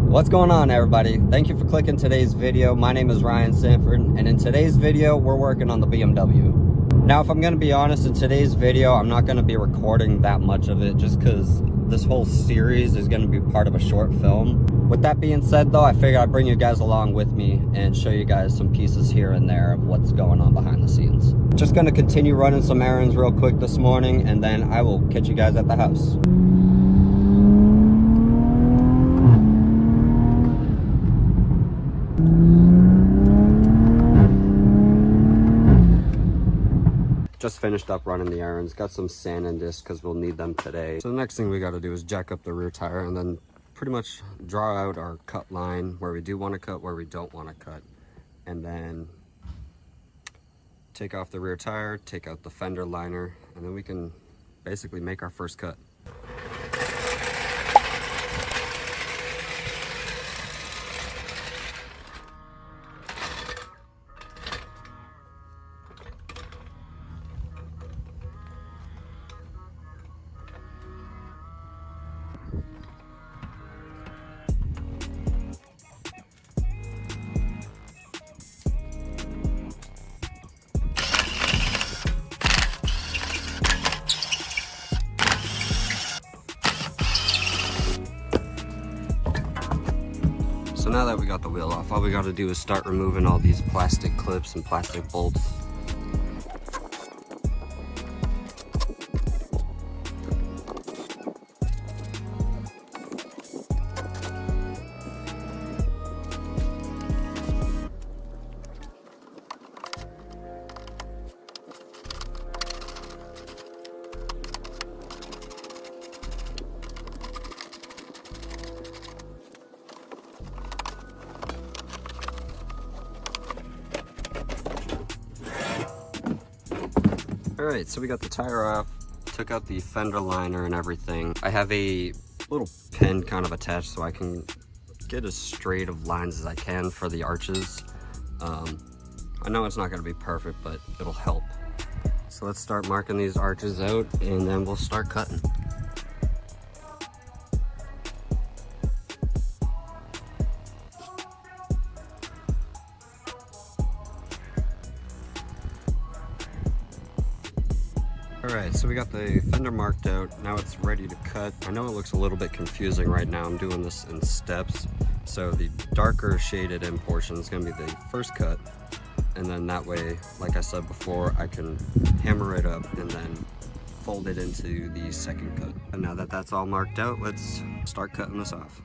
What's going on, everybody? Thank you for clicking today's video. My name is Ryan Sanford, and in today's video we're working on the BMW. Now, if I'm going to be honest, in today's video I'm not going to be recording that much of it just because this whole series is going to be part of a short film. With that being said though, I figured I'd bring you guys along with me and show you guys some pieces here and there of what's going on behind the scenes. Just going to continue running some errands real quick this morning, and then I will catch you guys at the house. Just finished up running the errands, got some sand and disc because we'll need them today. So the next thing we got to do is jack up the rear tire and then pretty much draw out our cut line where we do want to cut, where we don't want to cut, and then take off the rear tire, take out the fender liner, and then we can basically make our first cut. So now that we got the wheel off, all we got to do is start removing all these plastic clips and plastic bolts. Alright, so we got the tire off, took out the fender liner and everything. I have a little pin kind of attached so I can get as straight of lines as I can for the arches. I know it's not going to be perfect, but it'll help. So let's start marking these arches out and then we'll start cutting. Alright, so we got the fender marked out. Now it's ready to cut. I know it looks a little bit confusing right now. I'm doing this in steps. So the darker shaded in portion is going to be the first cut. And then that way, like I said before, I can hammer it up and then fold it into the second cut. And now that that's all marked out, let's start cutting this off.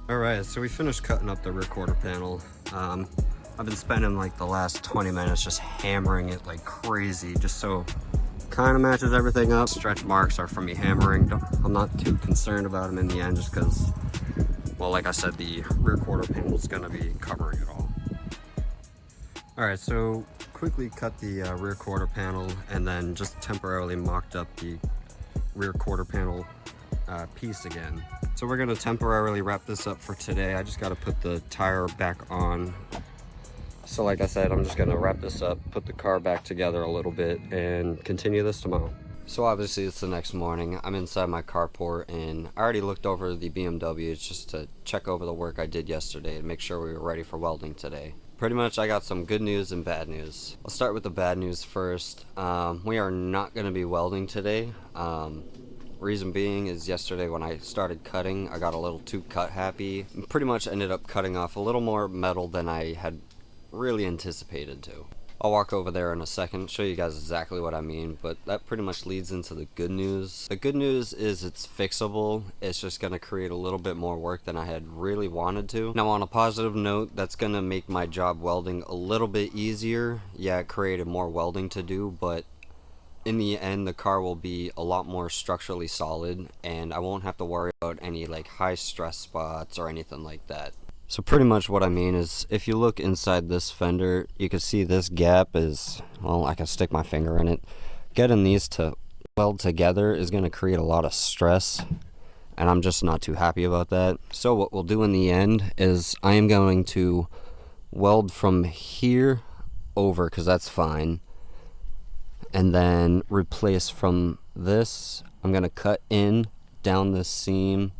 All right, so we finished cutting up the rear quarter panel. I've been spending like the last 20 minutes just hammering it like crazy, just so kind of matches everything up. Stretch marks are from me hammering. I'm not too concerned about them in the end, just because, well, like I said, the rear quarter panel is going to be covering it all. All right, so quickly cut the rear quarter panel and then just temporarily mocked up the rear quarter panel piece again. So we're going to temporarily wrap this up for today. I just got to put the tire back on. So like I said, I'm just going to wrap this up, put the car back together a little bit, and continue this tomorrow. So obviously it's the next morning. I'm inside my carport, and I already looked over the BMW just to check over the work I did yesterday and make sure we were ready for welding today. Pretty much I got some good news and bad news. I'll start with the bad news first. We are not going to be welding today. Reason being is yesterday when I started cutting, I got a little too cut happy. Pretty much ended up cutting off a little more metal than I had really anticipated to. I'll walk over there in a second, show you guys exactly what I mean, but that pretty much leads into the good news. The good news is it's fixable. It's just going to create a little bit more work than I had really wanted to. Now on a positive note, that's going to make my job welding a little bit easier. Yeah, it created more welding to do, but in the end the car will be a lot more structurally solid, and I won't have to worry about any like high stress spots or anything like that. So pretty much what I mean is, if you look inside this fender, you can see this gap is, well, I can stick my finger in it. Getting these to weld together is going to create a lot of stress, and I'm just not too happy about that. So what we'll do in the end is I am going to weld from here over, because that's fine, and then replace from this. I'm going to cut in down this seam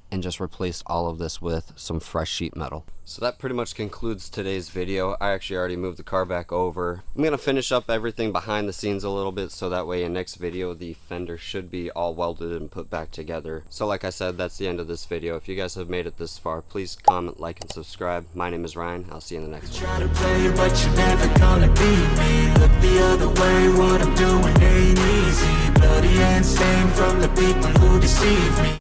and just replace all of this with some fresh sheet metal. So that pretty much concludes today's video. I actually already moved the car back over. I'm gonna finish up everything behind the scenes a little bit, so that way in next video the fender should be all welded and put back together. So like I said, that's the end of this video. If you guys have made it this far, please comment, like, and subscribe. My name is Ryan. I'll see you in the next one. Try to play, but you're never gonna beat me. Look the other way